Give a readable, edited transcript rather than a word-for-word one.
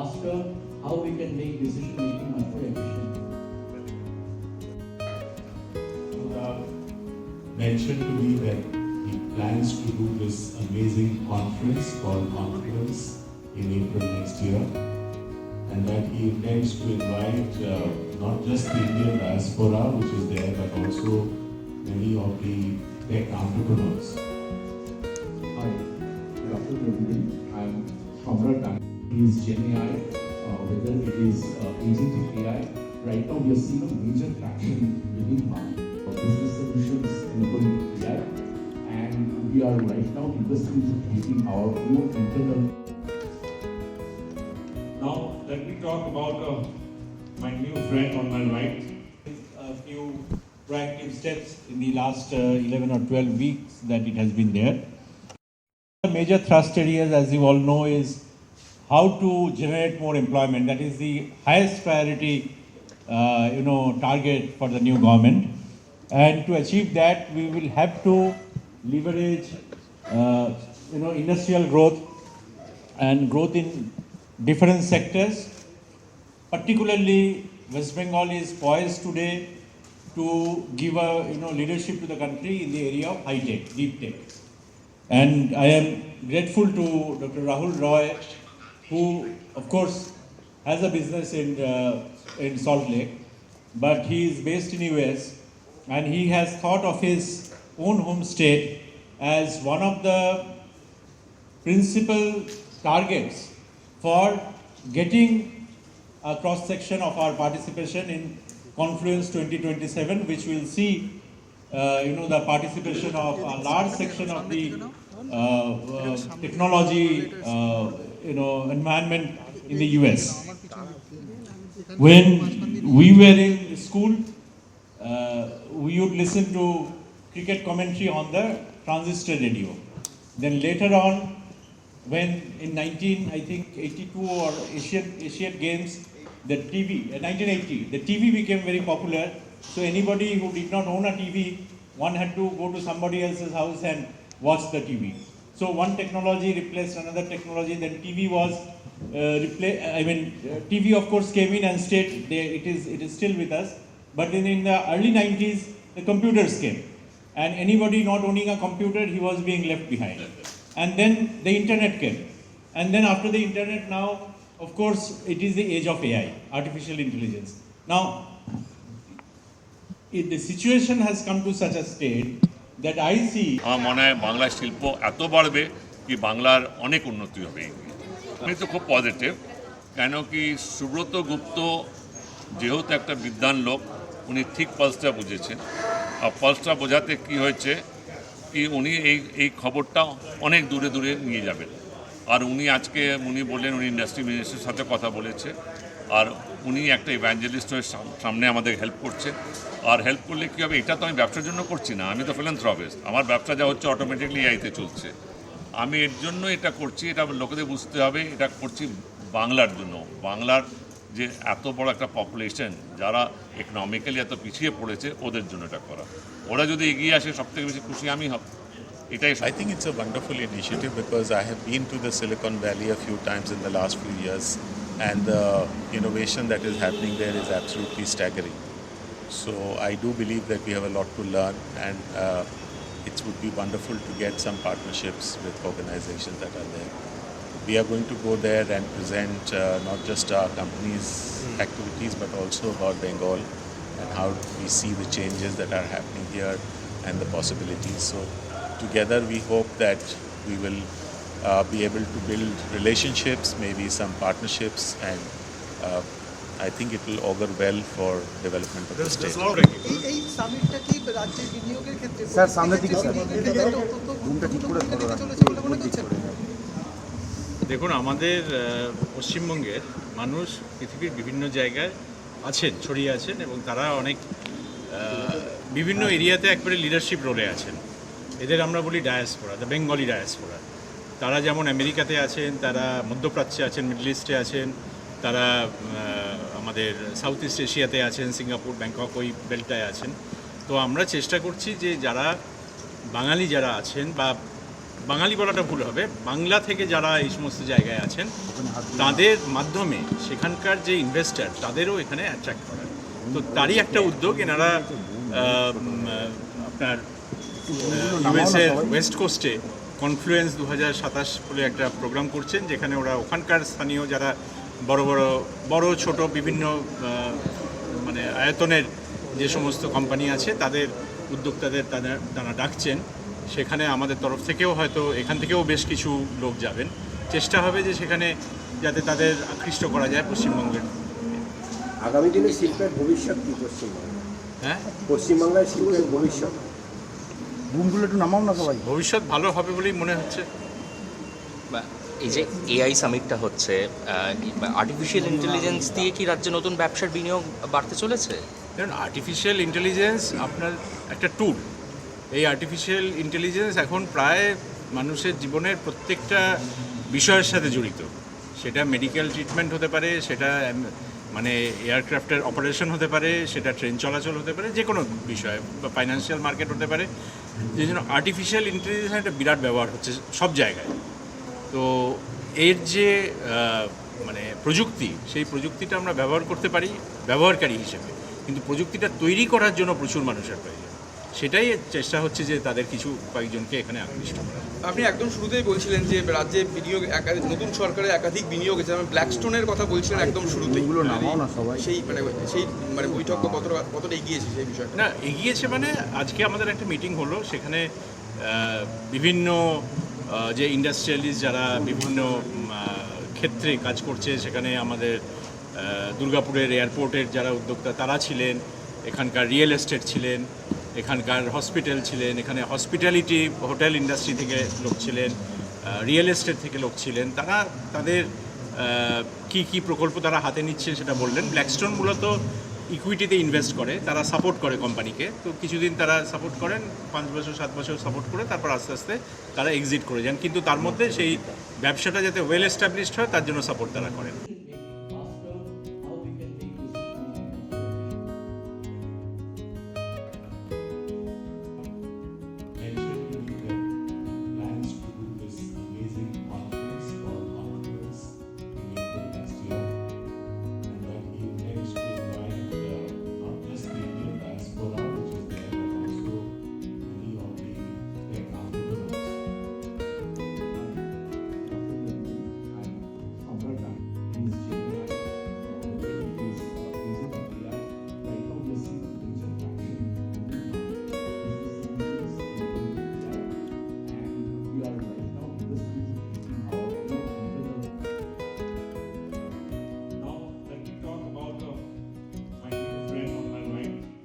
faster, how we can make decision making much more efficient. Mentioned to me that he plans to do this amazing conference called Confluence in April next year, and that he intends to invite not just the Indian diaspora which is there, but also many of the tech entrepreneurs. Hi, good afternoon everybody. I'm Shamrat Dani. He is GenAI, whether it is agentic AI. Right now we are seeing a major traction within market. Business solutions enabled with AI, and we are right now investing in creating our own internal. Now let me talk about my new friend on my right. A few proactive steps in the last 11 or 12 weeks that it has been there. The major thrust areas, as you all know, is how to generate more employment. That is the highest priority, target for the new government. And to achieve that, we will have to leverage, industrial growth and growth in different sectors. Particularly, West Bengal is poised today to give a leadership to the country in the area of high tech, deep tech. And I am grateful to Dr. Rahul Roy, who, of course, has a business in Salt Lake, but he is based in US, and he has thought of his own home state as one of the principal targets for getting a cross-section of our participation in Confluence 2027, which will see the participation of a large section of the technology environment in the US. When we were in school, we would listen to cricket commentary on the transistor radio. Then later on, when in 1982 or Asian Games, the TV, 1980, the TV became very popular. So anybody who did not own a TV, one had to go to somebody else's house and watch the TV. So one technology replaced another technology. Then TV was TV of course came in and stayed there. It is still with us. But then in the early 90s, the computers came, and anybody not owning a computer, he was being left behind. And then the internet came, and then after the internet, now of course it is the age of AI, artificial intelligence. Now, the situation has come to such a state that I see. আমার মনে হয় বাংলা শিল্প এত বাড়বে কি বাংলার অনেক উন্নতি হবে। আমি তো খুব পজিটিভ, কেন কি সুব্রত গুপ্ত যেহেতু একটা বিদ্বান লোক, উনি ঠিক পালসটা বুঝেছেন। আর পালসটা বোঝাতে কি হয়েছে কি উনি এই খবরটা অনেক দূরে দূরে নিয়ে যাবেন। আর উনি বললেন উনি ইন্ডাস্ট্রি মিনিস্টারের সাথে কথা বলেছে, আর উনি একটা ইভ্যাঞ্জেলিস্ট হয়ে সামনে আমাদের হেল্প করছে। আর হেল্প করলে কী হবে, এটা তো আমি ব্যবসার জন্য করছি না, আমি তো ফিলান্থ্রপিস্ট। আমার ব্যবসা যা হচ্ছে অটোমেটিকলি এআইতে চলছে। আমি এর জন্য এটা করছি, এটা লোকেদের বুঝতে হবে, এটা করছি বাংলার জন্য। বাংলার যে এত বড় একটা পপুলেশন যারা ইকোনমিক্যালি এত পিছিয়ে পড়েছে, ওদের জন্য এটা করা। ওরা যদি এগিয়ে আসে, সবথেকে বেশি খুশি আমি হব। I think it's a wonderful initiative because I have been to the Silicon Valley a few times in the last few years, and the innovation that is happening there is absolutely staggering. So I do believe that we have a lot to learn, and it would be wonderful to get some partnerships with organizations that are there. We are going to go there and present not just our company's activities but also about Bengal and how we see the changes that are happening here and the possibilities. So together we hope that we will be able to build relationships, maybe some partnerships, and I think it will augur well for development of the state. এই সামিটটা কি রাজ্যের বিনিয়োগের ক্ষেত্রে sir সামনের দিকে sir ঘুমটা ঠিক করে ধরো রাখুন। দেখুন, আমাদের পশ্চিমবঙ্গের মানুষ পৃথিবীর বিভিন্ন জায়গায় আছেন, ছড়িয়ে আছেন, এবং তারা অনেক বিভিন্ন এরিয়াতে একবারে লিডারশিপ রোলে আছেন। এদের আমরা বলি ডায়াসপোরা, দ্য বেঙ্গলি ডায়াসপোরা। তারা যেমন আমেরিকাতে আছেন, তারা মধ্যপ্রাচ্যে আছেন, মিডল ইস্টে আছেন, তারা আমাদের সাউথ ইস্ট এশিয়াতে আছেন, সিঙ্গাপুর, ব্যাংকক, ওই বেল্টটায় আছেন। তো আমরা চেষ্টা করছি যে যারা বাঙালি যারা আছেন বা বাঙালি বলাটা ভুল হবে, বাংলা থেকে যারা এই সমস্ত জায়গায় আছেন তাদের মাধ্যমে সেখানকার যে ইনভেস্টার তাদেরও এখানে অ্যাট্রাক্ট করা। তো তারই একটা উদ্যোগ এনারা আপনার ইউএসের ওয়েস্ট কোস্টে কনফ্লুয়েন্স 2027 বলে একটা প্রোগ্রাম করছেন, যেখানে ওরা ওখানকার স্থানীয় যারা বড় ছোট বিভিন্ন মানে আয়তনের যে সমস্ত কোম্পানি আছে তাদের উদ্যোক্তাদের তারা ডাকছেন। সেখানে আমাদের তরফ থেকেও হয়তো এখান থেকেও বেশ কিছু লোক যাবেন। চেষ্টা হবে যে সেখানে যাতে তাদের আকৃষ্ট করা যায় পশ্চিমবঙ্গের। আগামী দিনে শিল্পের ভবিষ্যৎ কি পশ্চিমবঙ্গে? হ্যাঁ, পশ্চিমবাংলায় শিল্পের ভবিষ্যৎ বুমগুলো একটু নামাও না সবাই। ভবিষ্যৎ ভালো হবে বলেই মনে হচ্ছে। এই যে এআই সামিটটা হচ্ছে, আর্টিফিশিয়াল ইন্টেলিজেন্স দিয়ে কি রাজ্যে নতুন ব্যবসার বিনিয়োগ বাড়তে চলেছে? কারণ আর্টিফিশিয়াল ইন্টেলিজেন্স আপনার একটা টুল। এই আর্টিফিশিয়াল ইন্টেলিজেন্স এখন প্রায় মানুষের জীবনের প্রত্যেকটা বিষয়ের সাথে জড়িত। সেটা মেডিকেল ট্রিটমেন্ট হতে পারে, সেটা মানে এয়ারক্রাফটের অপারেশন হতে পারে, সেটা ট্রেন চলাচল হতে পারে, যে কোনো বিষয়, বা ফাইন্যান্সিয়াল মার্কেট হতে পারে। যে জন্য আর্টিফিশিয়াল ইন্টেলিজেন্সের একটা বিরাট ব্যবহার হচ্ছে সব জায়গায়। তো এর যে মানে প্রযুক্তি, সেই প্রযুক্তিটা আমরা ব্যবহার করতে পারি ব্যবহারকারী হিসেবে, কিন্তু প্রযুক্তিটা তৈরি করার জন্য প্রচুর মানুষের প্রয়োজন। সেটাই চেষ্টা হচ্ছে যে তাদের কয়েকজনকে এখানে আকৃষ্ট করা। আপনি একদম শুরুতেই বলছিলেন যে রাজ্যে বিনিয়োগ নতুন সরকারের একাধিক বিনিয়োগ আছে, যেমন ব্ল্যাকস্টোনের কথা বলছিলেন একদম শুরুতেই। সেই বৈঠক কতটা এগিয়েছে সেই বিষয়টা? না, এগিয়েছে মানে আজকে আমাদের একটা মিটিং হলো, সেখানে বিভিন্ন যে ইন্ডাস্ট্রিয়ালিস্ট যারা বিভিন্ন ক্ষেত্রে কাজ করছে, সেখানে আমাদের দুর্গাপুরের এয়ারপোর্টের যারা উদ্যোক্তা তারা ছিলেন, এখানকার রিয়েল এস্টেট ছিলেন, এখানকার হসপিটাল ছিলেন, এখানে হসপিটালিটি হোটেল ইন্ডাস্ট্রি থেকে লোক ছিলেন, রিয়েল এস্টেট থেকে লোক ছিলেন। তারা তাদের কি প্রকল্প তারা হাতে নিচ্ছে সেটা বললেন। ব্ল্যাকস্টোন মূলত ইকুইটিতে ইনভেস্ট করে, তারা সাপোর্ট করে কোম্পানিকে। তো কিছুদিন তারা সাপোর্ট করেন, 5 বছর 7 বছর সাপোর্ট করে তারপর আস্তে আস্তে তারা এক্সিট করে যান, কিন্তু তার মধ্যে সেই ব্যবসাটা যাতে ওয়েল এস্টাবলিশড হয় তার জন্য সাপোর্ট তারা করেন।